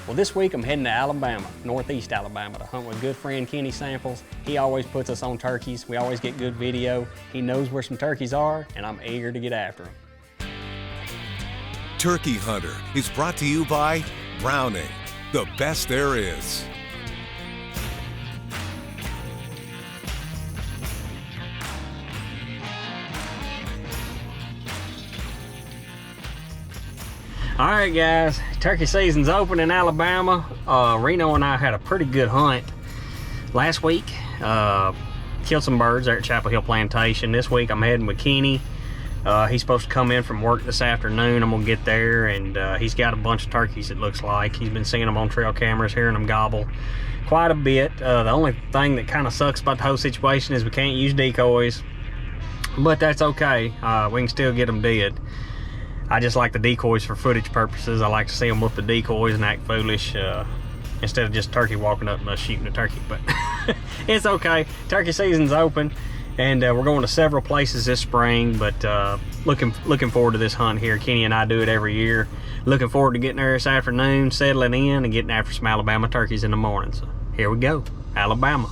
Well, this week I'm heading to Alabama, northeast Alabama, to hunt with good friend Kenny Samples. He always puts us on turkeys. We always get good video. He knows where some turkeys are, and I'm eager to get after them. Turkey Hunter is brought to you by Browning, the best there is. All right, guys, turkey season's open in Alabama. Reno and I had a pretty good hunt last week. Killed some birds there at Chapel Hill Plantation. This week I'm heading with Kenny. He's supposed to come in from work this afternoon. I'm gonna get there, and he's got a bunch of turkeys, it looks like. He's been seeing them on trail cameras, hearing them gobble quite a bit. The only thing that kind of sucks about the whole situation is we can't use decoys, but that's okay. We can still get them dead. I just like the decoys for footage purposes. I like to see them with the decoys and act foolish instead of just turkey walking up and us shooting a turkey. But it's okay. Turkey season's open, and we're going to several places this spring. But looking forward to this hunt here. Kenny and I do it every year. Looking forward to getting there this afternoon, settling in, and getting after some Alabama turkeys in the morning. So here we go, Alabama.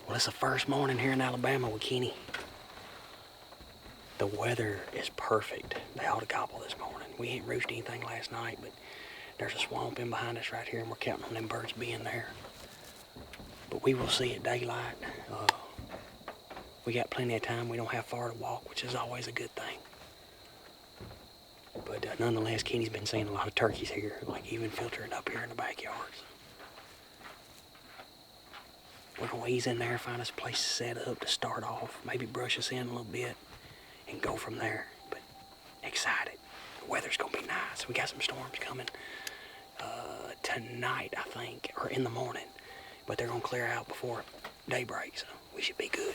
Well, it's the first morning here in Alabama with Kenny. The weather is perfect. They ought to gobble this morning. We ain't roosted anything last night, but there's a swamp in behind us right here, and we're counting on them birds being there. But we will see at daylight. We got plenty of time. We don't have far to walk, which is always a good thing. But nonetheless, Kenny's been seeing a lot of turkeys here, like even filtering up here in the backyards. We're gonna ease in there, find us a place to set up to start off, maybe brush us in a little bit, and go from there. But excited. The weather's gonna be nice. We got some storms coming tonight, I think, or in the morning, but they're gonna clear out before daybreak, so we should be good.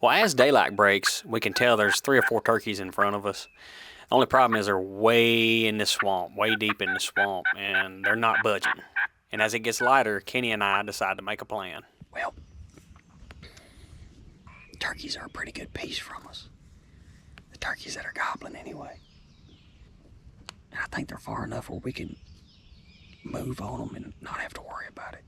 Well, as daylight breaks, we can tell there's 3 or 4 turkeys in front of us. The only problem is they're way in the swamp, way deep in the swamp, and they're not budging. And as it gets lighter, Kenny and I decide to make a plan. Well, turkeys are a pretty good piece from us. The turkeys that are gobbling anyway. And I think they're far enough where we can move on them and not have to worry about it.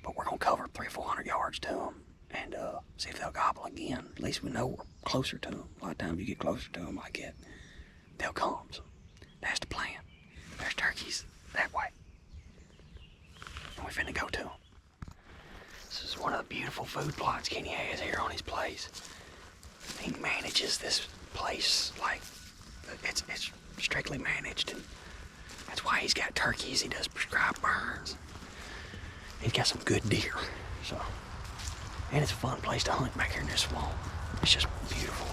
But we're going to cover 300 or 400 yards to them. And see if they'll gobble again. At least we know we're closer to them. A lot of times you get closer to them like that, they'll come. So that's the plan. There's turkeys that way. And we're finna go to them. This is one of the beautiful food plots Kenny has here on his place. He manages this place like it's strictly managed. And that's why he's got turkeys. He does prescribed burns. He's got some good deer. So. And it's a fun place to hunt back here in this swamp. It's just beautiful.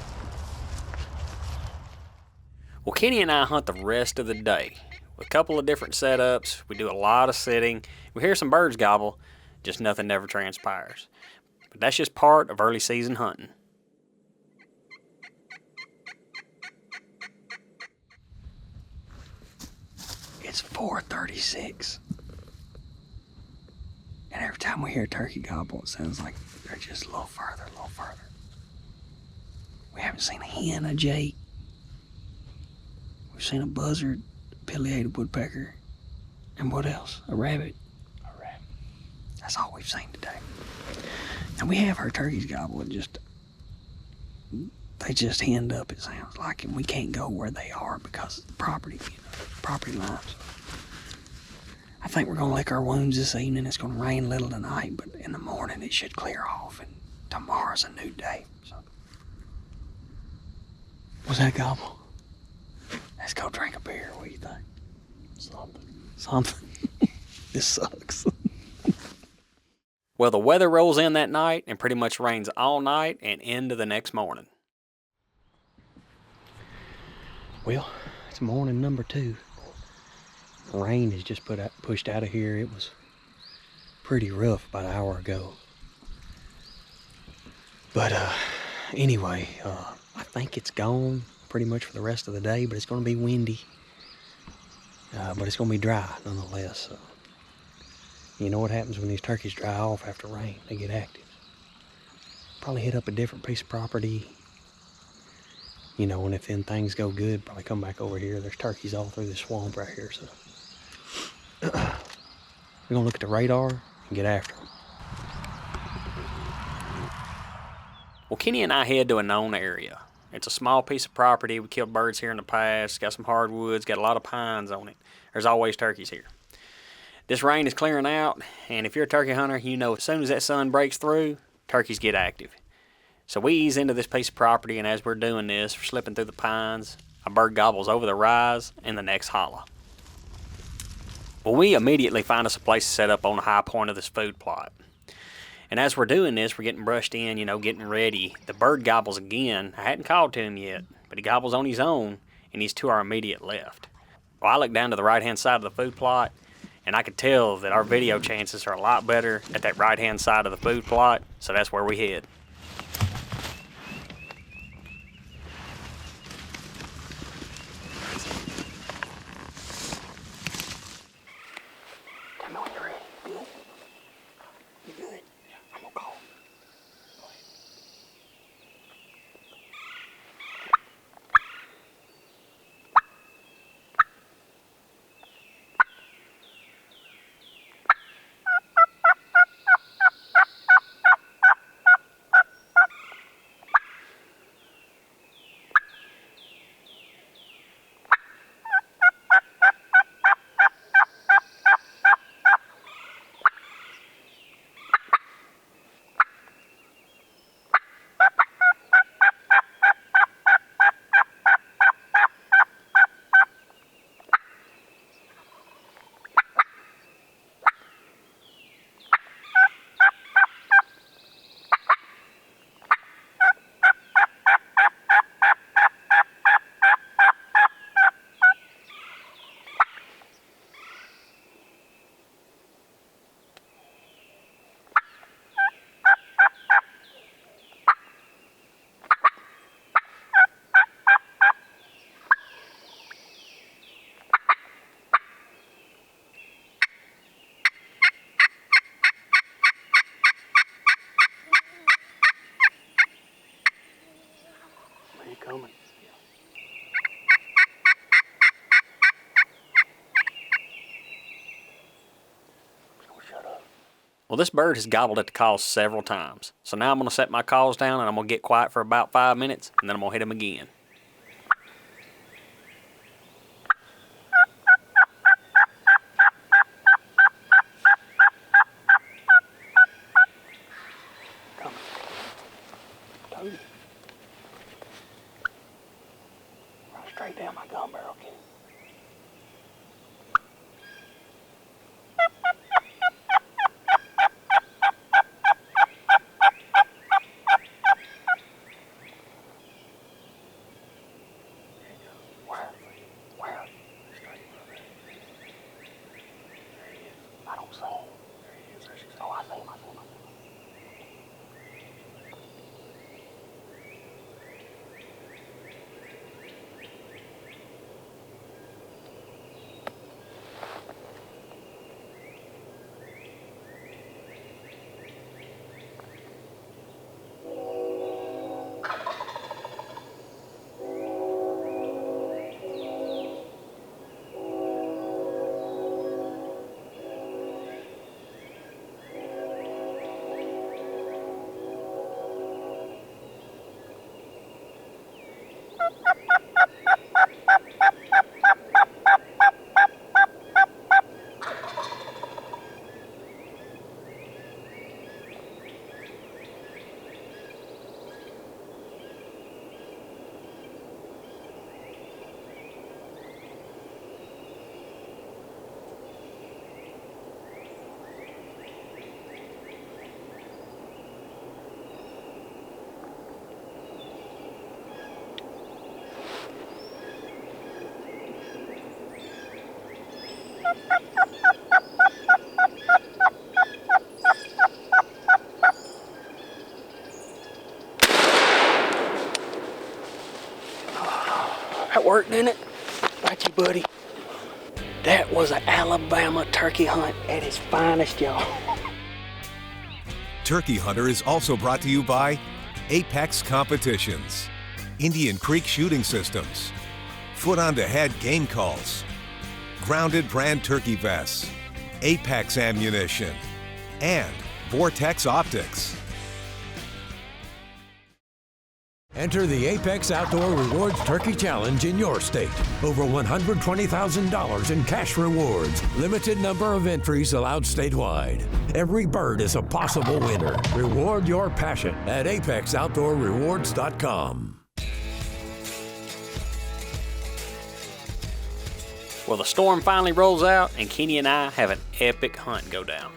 Well, Kenny and I hunt the rest of the day with a couple of different setups. We do a lot of sitting. We hear some birds gobble, just nothing ever transpires. But that's just part of early season hunting. It's 4:36. And every time we hear a turkey gobble, it sounds like they're just a little further, a little further. We haven't seen a hen, a jay. We've seen a buzzard, a pileated woodpecker, and what else? A rabbit. A rabbit. That's all we've seen today. And we have heard turkeys gobble, and they just henned up, it sounds like, and we can't go where they are because of the property, property lines. I think we're gonna lick our wounds this evening. It's gonna rain a little tonight, but in the morning it should clear off, and tomorrow's a new day. So, what's that gobble? Let's go drink a beer. What do you think? something. This sucks. Well, the weather rolls in that night and pretty much rains all night and into the next morning. Well, it's morning number 2. Rain is just pushed out of here. It was pretty rough about an hour ago. But anyway, I think it's gone pretty much for the rest of the day, but it's going to be windy. But it's going to be dry nonetheless. So. You know what happens when these turkeys dry off after rain? They get active. Probably hit up a different piece of property. You know, and if then things go good, probably come back over here. There's turkeys all through this swamp right here. So we're going to look at the radar and get after them. Well, Kenny and I head to a known area. It's a small piece of property. We killed birds here in the past. Got some hardwoods, got a lot of pines on it. There's always turkeys here. This rain is clearing out, and if you're a turkey hunter, you know as soon as that sun breaks through, turkeys get active. So we ease into this piece of property, and as we're doing this, we're slipping through the pines. A bird gobbles over the rise in the next hollow. Well, we immediately find us a place to set up on the high point of this food plot. And as we're doing this, we're getting brushed in, you know, getting ready. The bird gobbles again. I hadn't called to him yet, but he gobbles on his own, and he's to our immediate left. Well, I look down to the right-hand side of the food plot, and I could tell that our video chances are a lot better at that right-hand side of the food plot, so that's where we head. Tell me when you're ready. Good? You good? Yeah, I'm gonna call. Go ahead. Coming. Oh, shut up. Well, this bird has gobbled at the calls several times. So now I'm going to set my calls down and I'm going to get quiet for about 5 minutes and then I'm going to hit him again. Coming. Told you. Run straight down my gun barrel, kid. Where? Straight. There he is. I don't see him. There he is. Oh, I see him. That worked, didn't it? Right, you buddy. That was an Alabama turkey hunt at its finest, y'all. Turkey Hunter is also brought to you by Apex Competitions, Indian Creek Shooting Systems, Foot on the Head Game Calls, Grounded Brand Turkey Vests, Apex Ammunition, and Vortex Optics. Enter the Apex Outdoor Rewards Turkey Challenge in your state. Over $120,000 in cash rewards. Limited number of entries allowed statewide. Every bird is a possible winner. Reward your passion at apexoutdoorrewards.com. Well, the storm finally rolls out, and Kenny and I have an epic hunt go down.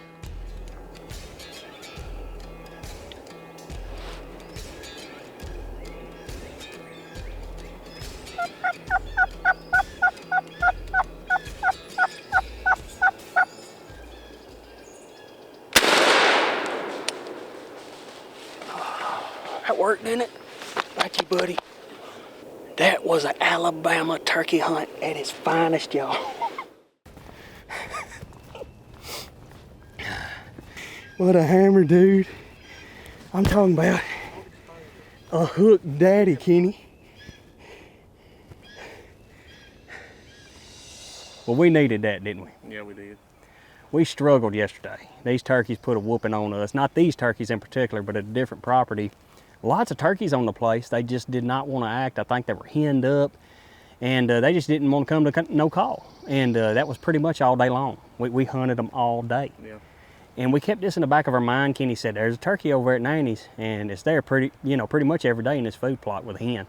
That worked, didn't it? Right, you buddy. That was an Alabama turkey hunt at its finest, y'all. What a hammer, dude. I'm talking about a hook daddy, Kenny. Well, we needed that, didn't we? Yeah, we did. We struggled yesterday. These turkeys put a whooping on us. Not these turkeys in particular, but at a different property. Lots of turkeys on the place. They just did not want to act. I think they were henned up, and they just didn't want to come to no call. And that was pretty much all day long. We hunted them all day. Yeah. And we kept this in the back of our mind. Kenny said, there's a turkey over at Nanny's, and it's there pretty much every day in this food plot with a hen.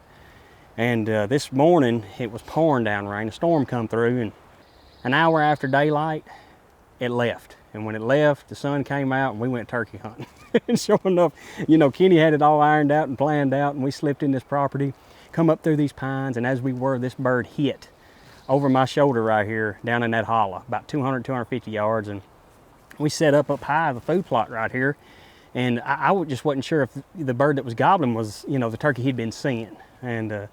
And this morning, it was pouring down rain. A storm come through, and an hour after daylight, it left. And when it left, the sun came out and we went turkey hunting. And sure enough, Kenny had it all ironed out and planned out, and we slipped in this property, come up through these pines, and as we were, this bird hit over my shoulder right here, down in that hollow, about 250 yards. And we set up high the food plot right here. And I just wasn't sure if the bird that was gobbling was, the turkey he'd been seeing. And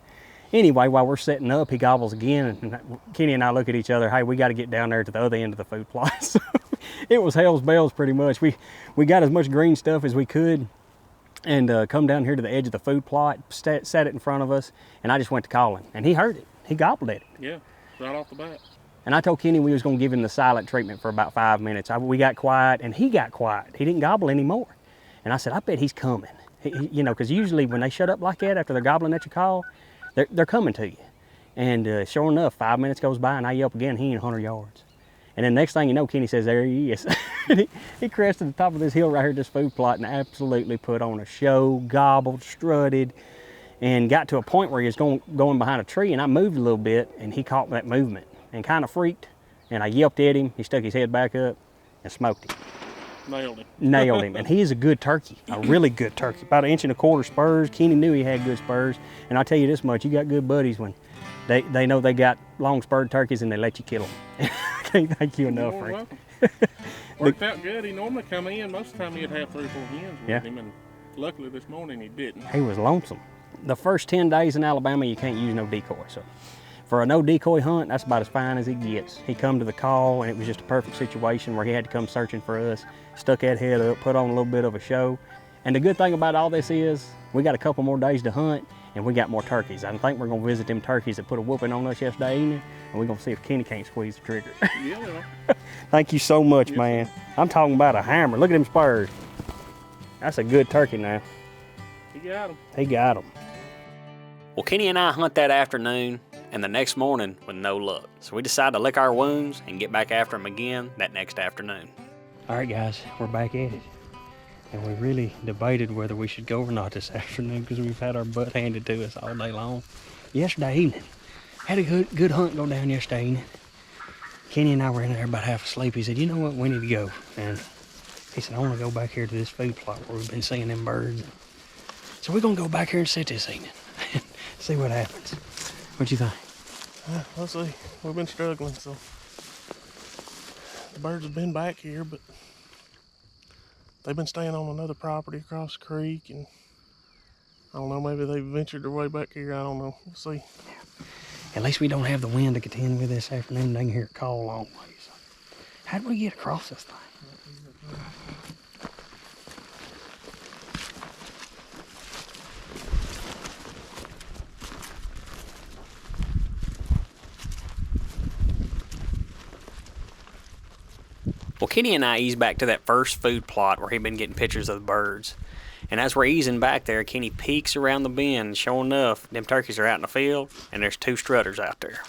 anyway, while we're setting up, he gobbles again, and Kenny and I look at each other, hey, we got to get down there to the other end of the food plot. So it was hell's bells pretty much. We got as much green stuff as we could, and come down here to the edge of the food plot, sat it in front of us, and I just went to calling, and he heard it. He gobbled at it. Yeah, right off the bat. And I told Kenny we was going to give him the silent treatment for about 5 minutes. We got quiet, and he got quiet. He didn't gobble anymore. And I said, I bet he's coming. Because usually when they shut up like that after they're gobbling at your call, they're coming to you. And sure enough, 5 minutes goes by, and I yelp again, he ain't 100 yards. And then next thing you know, Kenny says, there he is. he crested the top of this hill right here, this food plot, and absolutely put on a show, gobbled, strutted, and got to a point where he was going behind a tree, and I moved a little bit, and he caught that movement and kind of freaked, and I yelped at him. He stuck his head back up and smoked him. Nailed him. Nailed him. And he is a good turkey, a really good turkey. About 1.25 inches spurs. Kenny knew he had good spurs. And I'll tell you this much, you got good buddies when they know they got long spurred turkeys and they let you kill them. I can't thank you enough, Frank. Worked out good. He normally come in. Most of the time he'd have 3 or 4 hens with him, and luckily this morning he didn't. He was lonesome. The first 10 days in Alabama, you can't use no decoy. So for a no decoy hunt, that's about as fine as it gets. He come to the call, and it was just a perfect situation where he had to come searching for us, stuck that head up, put on a little bit of a show. And the good thing about all this is we got a couple more days to hunt, and we got more turkeys. I think we're gonna visit them turkeys that put a whooping on us yesterday evening, and we're gonna see if Kenny can't squeeze the trigger. Yeah. Thank you so much, man. I'm talking about a hammer. Look at them spurs. That's a good turkey now. He got him. He got him. Well, Kenny and I hunt that afternoon, and the next morning with no luck. So we decided to lick our wounds and get back after him again that next afternoon. All right, guys, we're back at it. And we really debated whether we should go or not this afternoon because we've had our butt handed to us all day long. Yesterday evening, had a good hunt go down yesterday evening. Kenny and I were in there about half asleep. He said, you know what, we need to go. And he said, I want to go back here to this food plot where we've been seeing them birds. So we're going to go back here and sit this evening and see what happens. What you think? We'll see. We've been struggling, so the birds have been back here, but they've been staying on another property across the creek, and I don't know, maybe they've ventured their way back here. I don't know. We'll see. At least we don't have the wind to contend with this afternoon. They can hear it call a long ways. How do we get across this thing? Well, Kenny and I eased back to that first food plot where he'd been getting pictures of the birds. And as we're easing back there, Kenny peeks around the bend, and sure enough, them turkeys are out in the field, and there's 2 strutters out there.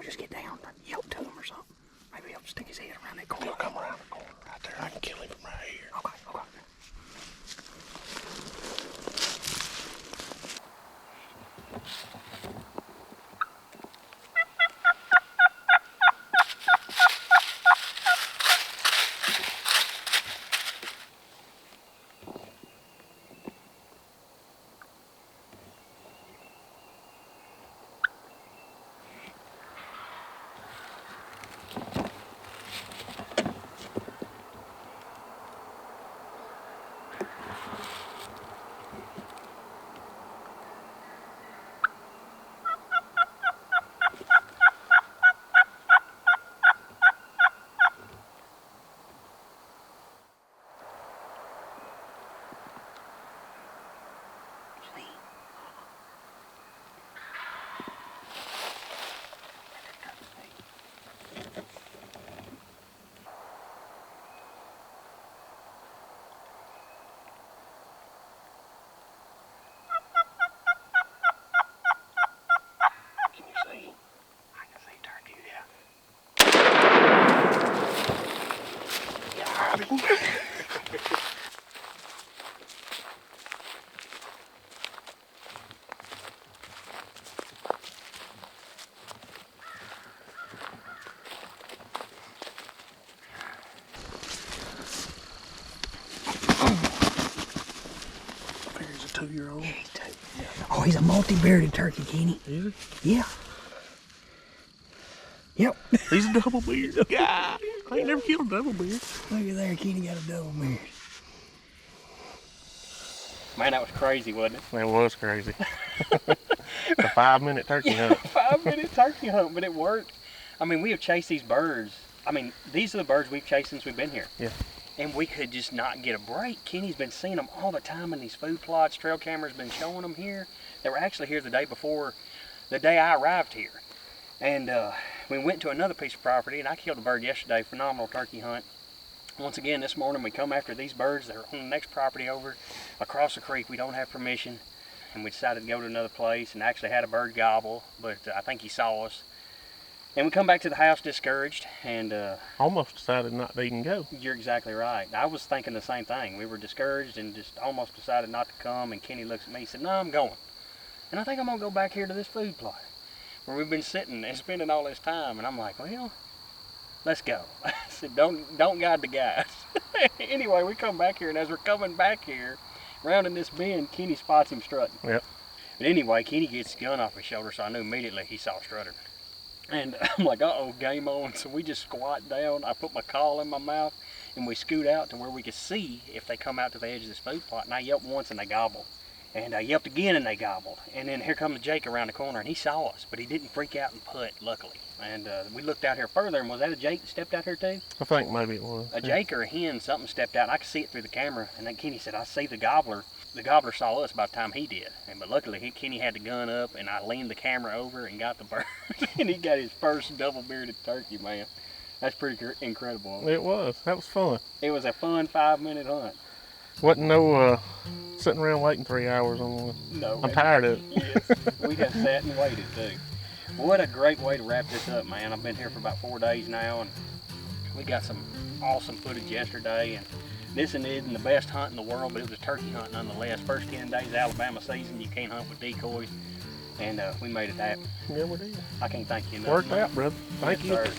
Just get down and yelp to him or something. Maybe he'll stick his head around that corner. He'll come around the corner right there. I can kill him from right here. Okay, okay. He's a 2-year-old. Yeah, he's 2. Yeah. Oh, he's a multi-bearded turkey, Kenny. Is he? Yeah. Yep. He's a double beard. Yeah. I ain't never killed a double beard. Look at there, Kenny got a double beard. Man, that was crazy, wasn't it? That was crazy. A 5-minute turkey hunt. 5-minute turkey hunt, but it worked. I mean, we have chased these birds. I mean, these are the birds we've chased since we've been here. Yeah. And we could just not get a break. Kenny's been seeing them all the time in these food plots. Trail cameras been showing them here. They were actually here the day before, the day I arrived here. And we went to another piece of property, and I killed a bird yesterday. Phenomenal turkey hunt. Once again, this morning we come after these birds. They're on the next property over across the creek. We don't have permission. And we decided to go to another place and actually had a bird gobble, but I think he saw us. And we come back to the house discouraged, and almost decided not to even go. You're exactly right. I was thinking the same thing. We were discouraged and just almost decided not to come, and Kenny looks at me and said, "No, I'm going." And I think I'm gonna go back here to this food plot where we've been sitting and spending all this time. And I'm like, well, let's go. I said, don't guide the guys. Anyway, we come back here, and as we're coming back here, rounding this bend, Kenny spots him strutting. Yep. But anyway, Kenny gets his gun off his shoulder, so I knew immediately he saw Strutter. And I'm like, uh-oh, game on. So we just squat down. I put my call in my mouth, and we scoot out to where we could see if they come out to the edge of this food plot. And I yelped once, and they gobbled. And I yelped again, and they gobbled. And then here comes Jake around the corner, and he saw us, but he didn't freak out and putt, luckily. And we looked out here further, and was that a Jake that stepped out here too? I think maybe it was. A Jake or a hen, something stepped out, and I could see it through the camera. And then Kenny said, I see the gobbler. The gobbler saw us by the time he did. But luckily, Kenny had the gun up, and I leaned the camera over and got the bird. And he got his first double-bearded turkey, man. That's pretty incredible. It was. That was fun. It was a fun 5-minute hunt. Wasn't no sitting around waiting 3 hours on one. No. I'm tired of it. Yes. We have sat and waited, too. What a great way to wrap this up, man. I've been here for about 4 days now, and we got some awesome footage yesterday, and This isn't the best hunt in the world, but it was a turkey hunt nonetheless. First 10 days of Alabama season, you can't hunt with decoys, and we made it happen. Yeah, we did. I can't thank you enough. Worked out, brother. Thank you. Sir.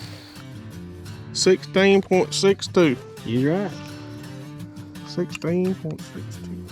16.62. You're right. 16.62.